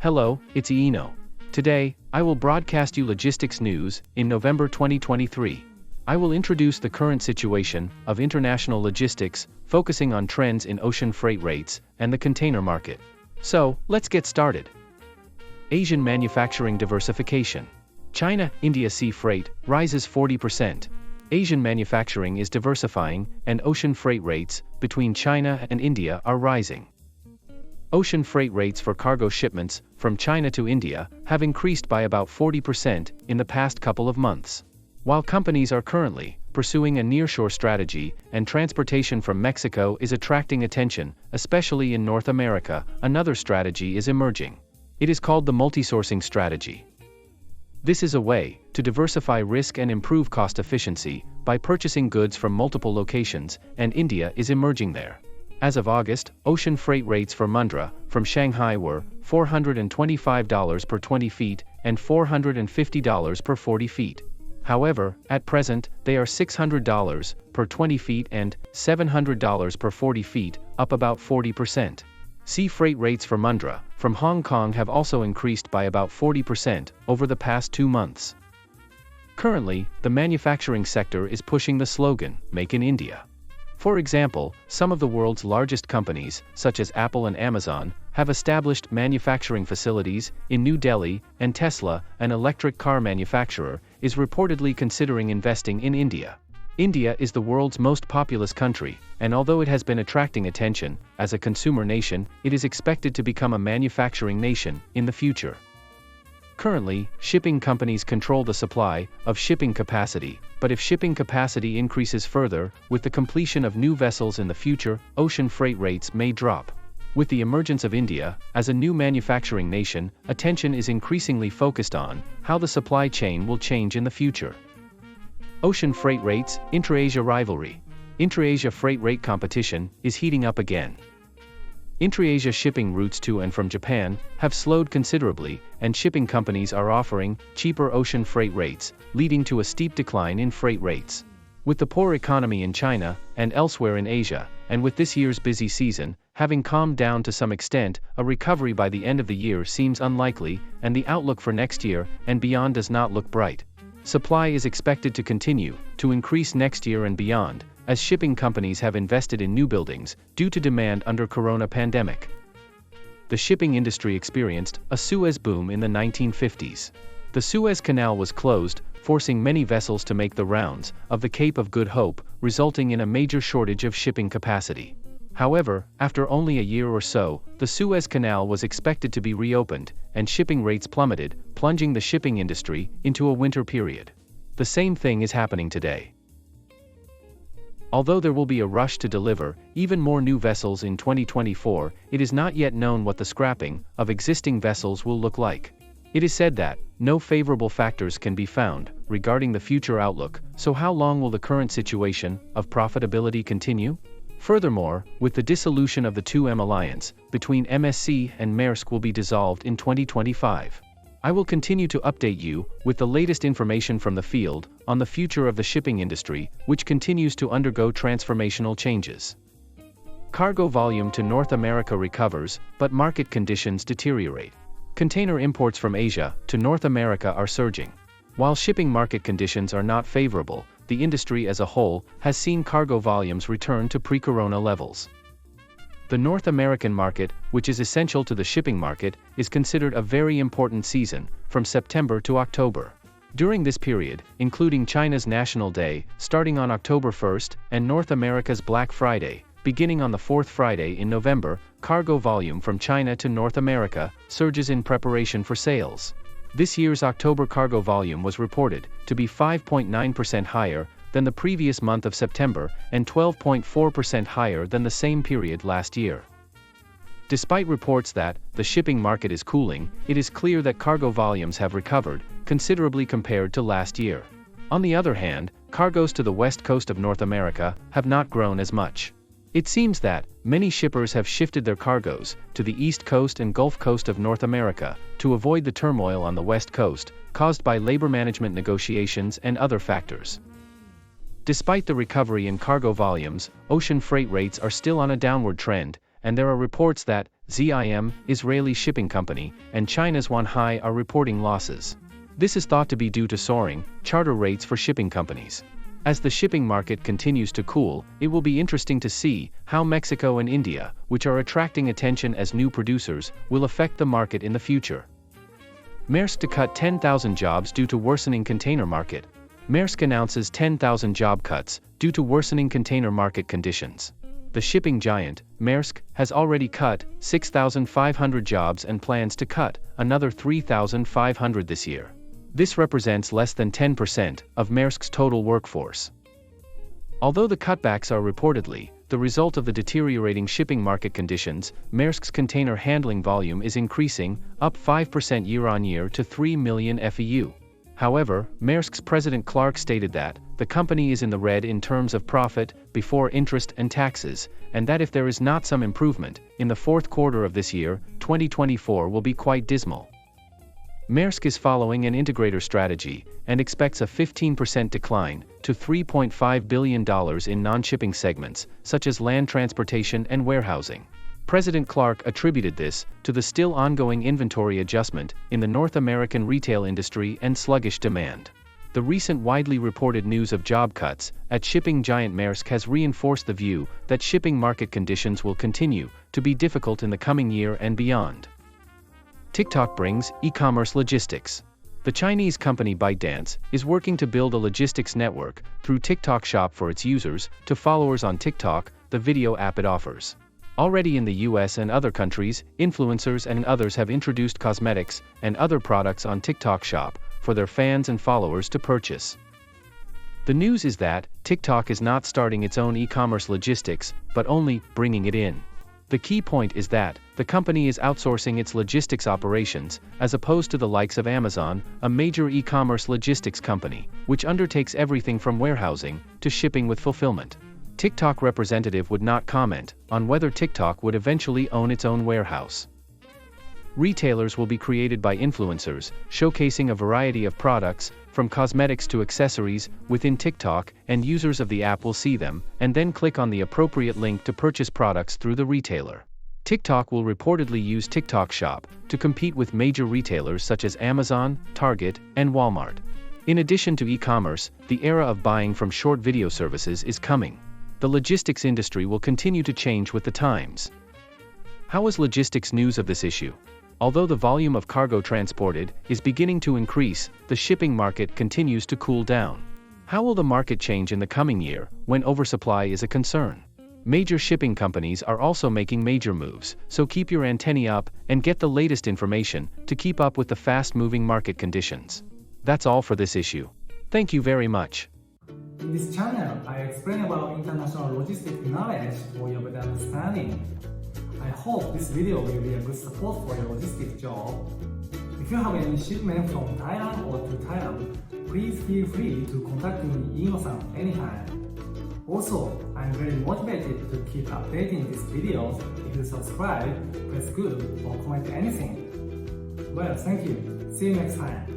Hello, it's Iino. Today, I will broadcast you logistics news in November 2023. I will introduce the current situation of international logistics, focusing on trends in ocean freight rates and the container market. So, let's get started. Asian manufacturing diversification. China-India sea freight rises 40%. Asian manufacturing is diversifying, and ocean freight rates between China and India are rising. Ocean freight rates for cargo shipments from China to India have increased by about 40% in the past couple of months. While companies are currently pursuing a nearshore strategy and transportation from Mexico is attracting attention, especially in North America, another strategy is emerging. It is called the multi-sourcing strategy. This is a way to diversify risk and improve cost efficiency by purchasing goods from multiple locations, and India is emerging there. As of August, ocean freight rates for Mundra from Shanghai were $425 per 20 feet and $450 per 40 feet. However, at present, they are $600 per 20 feet and $700 per 40 feet, up about 40%. Sea freight rates for Mundra from Hong Kong have also increased by about 40% over the past 2 months. Currently, the manufacturing sector is pushing the slogan, Make in India. For example, some of the world's largest companies, such as Apple and Amazon, have established manufacturing facilities in New Delhi, and Tesla, an electric car manufacturer, is reportedly considering investing in India. India is the world's most populous country, and although it has been attracting attention as a consumer nation, it is expected to become a manufacturing nation in the future. Currently, shipping companies control the supply of shipping capacity, but if shipping capacity increases further, with the completion of new vessels in the future, ocean freight rates may drop. With the emergence of India as a new manufacturing nation, attention is increasingly focused on how the supply chain will change in the future. Ocean freight rates, Intra-Asia rivalry. Intra-Asia freight rate competition is heating up again. Intra-Asia shipping routes to and from Japan have slowed considerably, and shipping companies are offering cheaper ocean freight rates, leading to a steep decline in freight rates. With the poor economy in China and elsewhere in Asia, and with this year's busy season having calmed down to some extent, a recovery by the end of the year seems unlikely, and the outlook for next year and beyond does not look bright. Supply is expected to continue to increase next year and beyond, as shipping companies have invested in new buildings due to demand under corona pandemic. The shipping industry experienced a Suez boom in the 1950s. The Suez Canal was closed, forcing many vessels to make the rounds of the Cape of Good Hope, resulting in a major shortage of shipping capacity. However, after only a year or so, the Suez Canal was expected to be reopened, and shipping rates plummeted, plunging the shipping industry into a winter period. The same thing is happening today. Although there will be a rush to deliver even more new vessels in 2024, it is not yet known what the scrapping of existing vessels will look like. It is said that no favorable factors can be found regarding the future outlook, so how long will the current situation of profitability continue? Furthermore, with the dissolution of the 2M alliance between MSC and Maersk will be dissolved in 2025. I will continue to update you with the latest information from the field on the future of the shipping industry, which continues to undergo transformational changes. Cargo volume to North America recovers, but market conditions deteriorate. Container imports from Asia to North America are surging. While shipping market conditions are not favorable, the industry as a whole has seen cargo volumes return to pre-corona levels. The North American market, which is essential to the shipping market, is considered a very important season, from September to October. During this period, including China's National Day, starting on October 1st, and North America's Black Friday, beginning on the fourth Friday in November, cargo volume from China to North America surges in preparation for sales. This year's October cargo volume was reported to be 5.9% higher than the previous month of September, and 12.4% higher than the same period last year. Despite reports that the shipping market is cooling, it is clear that cargo volumes have recovered considerably compared to last year. On the other hand, cargoes to the west coast of North America have not grown as much. It seems that many shippers have shifted their cargoes to the east coast and Gulf Coast of North America to avoid the turmoil on the west coast, caused by labor management negotiations and other factors. Despite the recovery in cargo volumes, ocean freight rates are still on a downward trend, and there are reports that ZIM, Israeli shipping company, and China's Wanhai are reporting losses. This is thought to be due to soaring charter rates for shipping companies. As the shipping market continues to cool, it will be interesting to see how Mexico and India, which are attracting attention as new producers, will affect the market in the future. Maersk to cut 10,000 jobs due to worsening container market. Maersk announces 10,000 job cuts due to worsening container market conditions. The shipping giant, Maersk, has already cut 6,500 jobs and plans to cut another 3,500 this year. This represents less than 10% of Maersk's total workforce. Although the cutbacks are reportedly the result of the deteriorating shipping market conditions, Maersk's container handling volume is increasing, up 5% year-on-year to 3 million FEU. However, Maersk's President Clark stated that the company is in the red in terms of profit before interest and taxes, and that if there is not some improvement in the fourth quarter of this year, 2024 will be quite dismal. Maersk is following an integrator strategy and expects a 15% decline to $3.5 billion in non-shipping segments, such as land transportation and warehousing. President Clark attributed this to the still ongoing inventory adjustment in the North American retail industry and sluggish demand. The recent widely reported news of job cuts at shipping giant Maersk has reinforced the view that shipping market conditions will continue to be difficult in the coming year and beyond. TikTok brings e-commerce logistics. The Chinese company ByteDance is working to build a logistics network through TikTok Shop for its users to followers on TikTok, the video app it offers. Already in the US and other countries, influencers and others have introduced cosmetics and other products on TikTok Shop for their fans and followers to purchase. The news is that TikTok is not starting its own e-commerce logistics, but only bringing it in. The key point is that the company is outsourcing its logistics operations, as opposed to the likes of Amazon, a major e-commerce logistics company, which undertakes everything from warehousing to shipping with fulfillment. TikTok representative would not comment on whether TikTok would eventually own its own warehouse. Retailers will be created by influencers, showcasing a variety of products, from cosmetics to accessories, within TikTok, and users of the app will see them, and then click on the appropriate link to purchase products through the retailer. TikTok will reportedly use TikTok Shop to compete with major retailers such as Amazon, Target, and Walmart. In addition to e-commerce, the era of buying from short video services is coming. The logistics industry will continue to change with the times. How is logistics news of this issue? Although the volume of cargo transported is beginning to increase, the shipping market continues to cool down. How will the market change in the coming year, when oversupply is a concern? Major shipping companies are also making major moves, so keep your antennae up and get the latest information to keep up with the fast-moving market conditions. That's all for this issue. Thank you very much. In this channel, I explain about international logistics knowledge for your better understanding. I hope this video will be a good support for your logistics job. If you have any shipment from Thailand or to Thailand, please feel free to contact me Iino-san anytime. Also, I'm very motivated to keep updating these videos. If you subscribe, press good or comment anything. Well, thank you. See you next time.